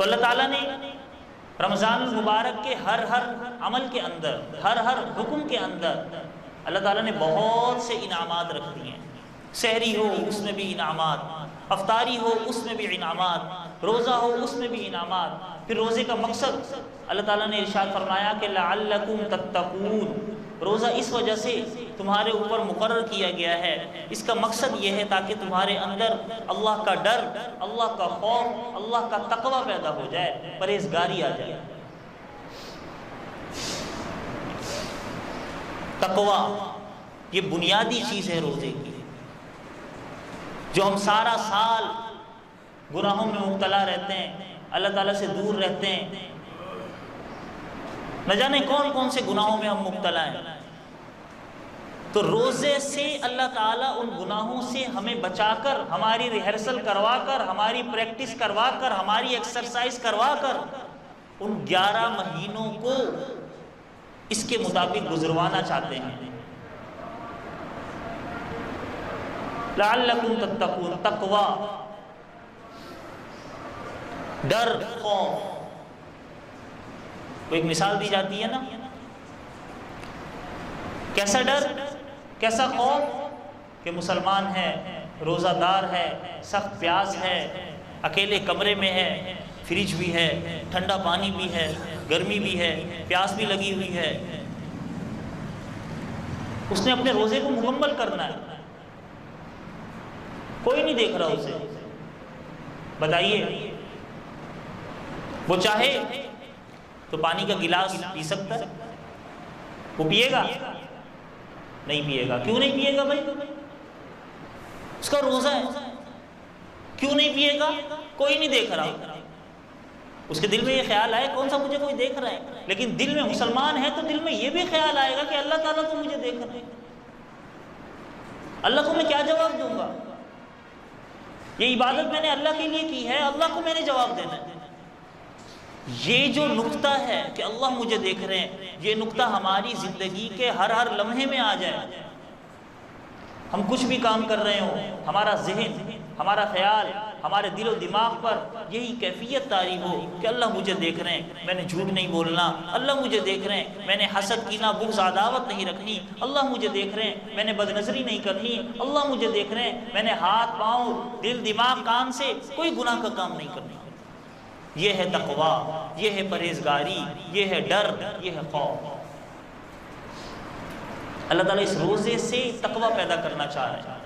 تو اللہ تعالیٰ نے رمضان المبارک کے ہر عمل کے اندر، ہر حکم کے اندر اللہ تعالیٰ نے بہت سے انعامات رکھ دیے ہیں۔ سحری ہو اس میں بھی انعامات، افطاری ہو اس میں بھی انعامات، روزہ ہو اس میں بھی انعامات۔ پھر روزے کا مقصد اللہ تعالیٰ نے ارشاد فرمایا کہ لعلکم تتقون، روزہ اس وجہ سے تمہارے اوپر مقرر کیا گیا ہے، اس کا مقصد یہ ہے تاکہ تمہارے اندر اللہ کا ڈر، اللہ کا خوف، اللہ کا تقوی پیدا ہو جائے، پرہیزگاری آ جائے۔ تقوی یہ بنیادی چیز ہے روزے کی۔ جو ہم سارا سال گناہوں میں مبتلا رہتے ہیں، اللہ تعالیٰ سے دور رہتے ہیں، نہ جانے کون سے گناہوں میں ہم مبتلا ہیں، تو روزے سے اللہ تعالیٰ ان گناہوں سے ہمیں بچا کر، ہماری ریہرسل کروا کر، ہماری پریکٹس کروا کر، ہماری ایکسرسائز کروا کر ان 11 مہینوں کو اس کے مطابق گزروانا چاہتے ہیں۔ لعلکم تتقون، تقوی، ڈر، خوف۔ ایک مثال دی جاتی ہے نا، کیسا ڈر، کیسا خوف کہ مسلمان ہے، روزہ دار ہے، سخت پیاس ہے، اکیلے کمرے میں ہے، فریج بھی ہے، ٹھنڈا پانی بھی ہے، گرمی بھی ہے، پیاس بھی لگی ہوئی ہے، اس نے اپنے روزے کو مکمل کرنا ہے، کوئی نہیں دیکھ رہا اسے۔ بتائیے وہ چاہے تو پانی کا گلاس پی سکتا ہے، وہ پیے گا؟ نہیں پیے گا۔ کیوں نہیں پیے گا بھائی؟ اس کا روزہ ہے۔ کیوں نہیں پیے گا؟ کوئی نہیں دیکھ رہا۔ اس کے دل میں یہ خیال آئے کون سا مجھے کوئی دیکھ رہا ہے، لیکن دل میں مسلمان ہے تو دل میں یہ بھی خیال آئے گا کہ اللہ تعالیٰ تو مجھے دیکھ رہے ہیں، اللہ کو میں کیا جواب دوں گا؟ یہ عبادت میں نے اللہ کے لیے کی ہے، اللہ کو میں نے جواب دینا ہے۔ یہ جو نقطہ ہے کہ اللہ مجھے دیکھ رہے ہیں، یہ نقطہ ہماری زندگی کے ہر لمحے میں آ جائے۔ ہم کچھ بھی کام کر رہے ہوں، ہمارا ذہن، ہمارا خیال، ہمارے دل و دماغ پر یہی کیفیت طاری ہو کہ اللہ مجھے دیکھ رہے ہیں، میں نے جھوٹ نہیں بولنا، اللہ مجھے دیکھ رہے ہیں، میں نے حسد، کینہ، بغض، عداوت نہیں رکھنی، اللہ مجھے دیکھ رہے ہیں، میں نے بد نظری نہیں کرنی، اللہ مجھے دیکھ رہے ہیں، میں نے ہاتھ، پاؤں، دل، دماغ، کان سے کوئی گناہ کا کام نہیں کرنا۔ یہ ہے تقوی، یہ ہے پرہیزگاری، یہ ہے ڈر، یہ ہے خوف۔ اللہ تعالیٰ اس روزے سے تقوی پیدا کرنا چاہ رہے ہیں۔